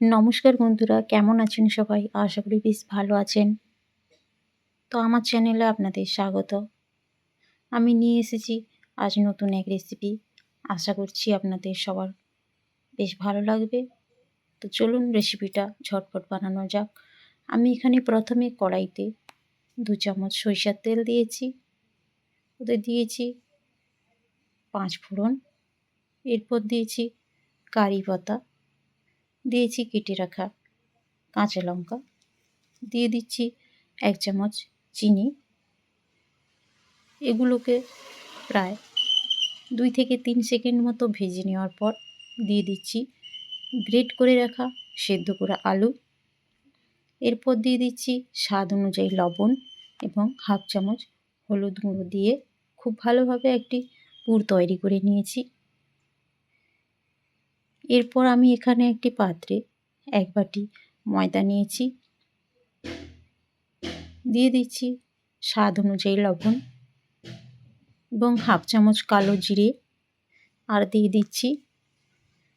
নমস্কার বন্ধুরা, কেমন আছেন সবাই? আশা করি বেশ ভালো আছেন। তো আমার চ্যানেলে আপনাদের স্বাগত। আমি নিয়ে এসেছি আজ নতুন এক রেসিপি। আশা করছি আপনাদের সবার বেশ ভালো লাগবে। তো চলুন রেসিপিটা ঝটপট বানানো যাক। আমি এখানে প্রথমে কড়াইতে 2 চামচ সরিষার তেল দিয়েছি। ওতে দিয়েছি 5 ফোড়ন, এরপর দিয়েছি কারি পাতা, দিয়েছি কেটে রাখা কাঁচা লঙ্কা, দিয়ে দিচ্ছি 1 চামচ চিনি। এগুলোকে প্রায় 2 থেকে 3 সেকেন্ড মতো ভেজে নেওয়ার পর দিয়ে দিচ্ছি গ্রেট করে রাখা সেদ্ধ করা আলু। এরপর দিয়ে দিচ্ছি স্বাদ অনুযায়ী লবণ এবং 1/2 চামচ হলুদ গুঁড়ো দিয়ে খুব ভালোভাবে একটি পুর তৈরি করে নিয়েছি। এরপর আমি এখানে একটি পাত্রে 1 বাটি ময়দা নিয়েছি, দিয়ে দিচ্ছি স্বাদ অনুযায়ী লবণ এবং 1/2 চামচ কালো জিরে, আর দিয়ে দিচ্ছি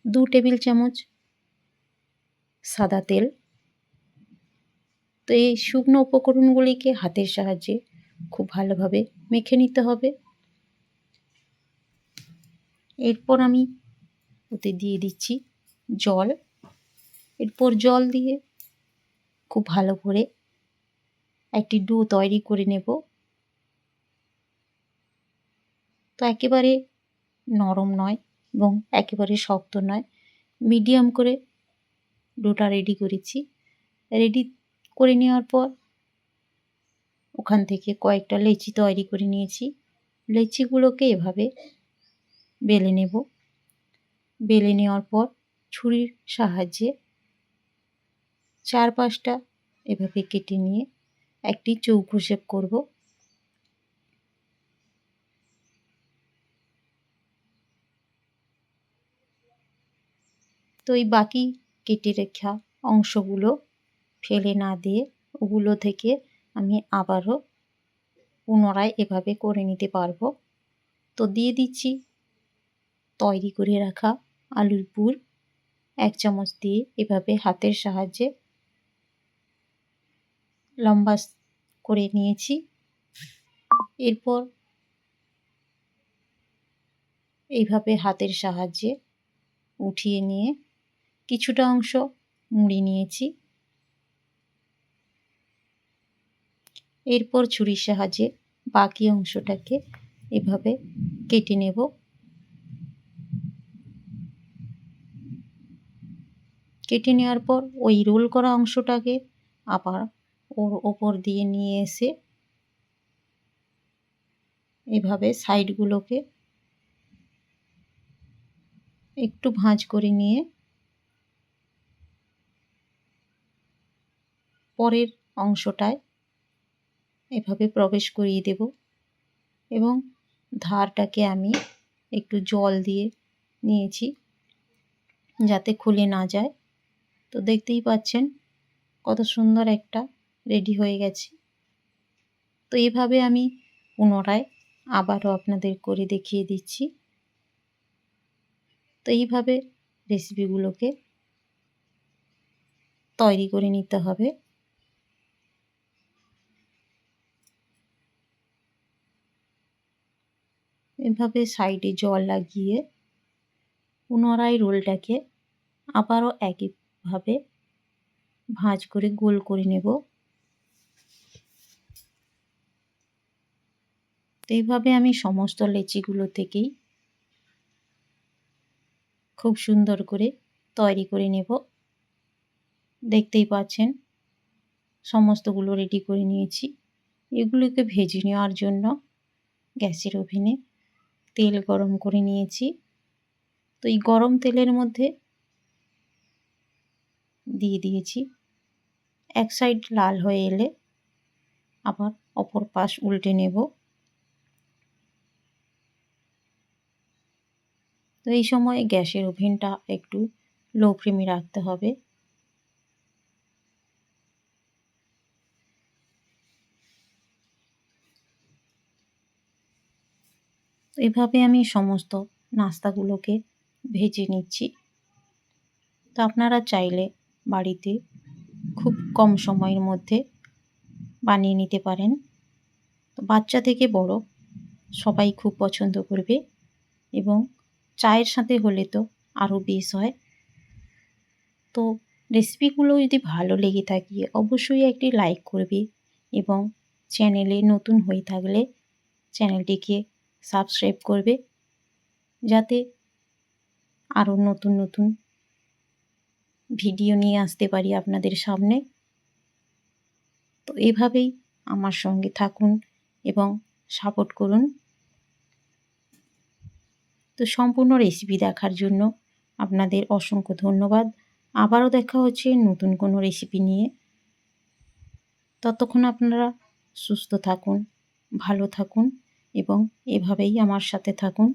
2 টেবিল চামচ সাদা তেল। তো এই শুকনো উপকরণগুলিকে হাতের সাহায্যে খুব ভালোভাবে মেখে নিতে হবে। এরপর আমি ওতে দিয়ে দিচ্ছি জল। এরপর জল দিয়ে খুব ভালো করে একটি ডো তৈরি করে নেব। তো একেবারে নরম নয় এবং একেবারে শক্ত নয়, মিডিয়াম করে ডোটা রেডি করেছি। রেডি করে নেওয়ার পর ওখান থেকে কয়েকটা লেচি তৈরি করে নিয়েছি। লেচিগুলোকে এভাবে বেলে নেব। বেলে নেওয়ার পর ছুরির সাহায্যে 4-5টা এভাবে কেটে নিয়ে একটি চৌকো শেপ করব। তো এই বাকি কেটে রাখা অংশগুলো ফেলে না দিয়ে ওগুলো থেকে আমি আবারও পুনরায় এভাবে করে নিতে পারবো। তো দিয়ে দিচ্ছি তৈরি করে রাখা আলুর পুর 1 চামচ দিয়ে এভাবে হাতের সাহায্যে লম্বা করে নিয়েছি। এরপর এইভাবে হাতের সাহায্যে উঠিয়ে নিয়ে কিছুটা অংশ মুড়ে নিয়েছি। এরপর ছুরির সাহায্যে বাকি অংশটাকে এভাবে কেটে নেব। কেটে নেওয়ার পর ওই রোল করা অংশটাকে আবার ওর ওপর দিয়ে নিয়ে এসে এভাবে সাইডগুলোকে একটু ভাঁজ করে নিয়ে পরের অংশটায় এভাবে প্রবেশ করিয়ে দেব এবং ধারটাকে আমি একটু জল দিয়ে নিয়েছি যাতে খুলে না যায়। তো দেখতেই পাচ্ছেন কত সুন্দর একটা রেডি হয়ে গেছে। তো এভাবে আমি পুনরায় আবারও আপনাদের করে দেখিয়ে দিচ্ছি। তো এইভাবে রেসিপিগুলোকে তৈরি করে নিতে হবে। এভাবে সাইডে জল লাগিয়ে পুনরায় রোলটাকে আবারও একইভাবে ভাঁজ করে গোল করে নেব। তো এইভাবে আমি সমস্ত লেচিগুলো থেকেই খুব সুন্দর করে তৈরি করে নেব। দেখতেই পাচ্ছেন সমস্তগুলো রেডি করে নিয়েছি। এগুলোকে ভেজে নেওয়ার জন্য গ্যাসের ওভেনে তেল গরম করে নিয়েছি। তো এই গরম তেলের মধ্যে দিয়ে দিয়েছি। এক সাইড লাল হয়ে এলে আবার অপর পাশ উল্টে নেব। তো এই সময় গ্যাসের ওভেনটা একটু লো ফ্লেমে রাখতে হবে। এভাবে আমি সমস্ত নাস্তাগুলোকে ভেজে নিচ্ছি। তো আপনারা চাইলে বাড়িতে খুব কম সময়ের মধ্যে বানিয়ে নিতে পারেন। তো বাচ্চা থেকে বড় সবাই খুব পছন্দ করবে এবং চায়ের সাথে হলে তো আরও বেশ হয়। তো রেসিপিগুলো যদি ভালো লেগে থাকে অবশ্যই একটি লাইক করবে এবং চ্যানেলে নতুন হয়ে থাকলে চ্যানেলটিকে সাবস্ক্রাইব করবে, যাতে আরও নতুন নতুন ভিডিও নিয়ে আসতে পারি আপনাদের সামনে। তো এভাবেই আমার সঙ্গে থাকুন এবং সাপোর্ট করুন। তো সম্পূর্ণ রেসিপি দেখার জন্য আপনাদের অসংখ্য ধন্যবাদ। আবারও দেখা হচ্ছে নতুন কোনো রেসিপি নিয়ে। ততক্ষণ আপনারা সুস্থ থাকুন, ভালো থাকুন এবং এভাবেই আমার সাথে থাকুন।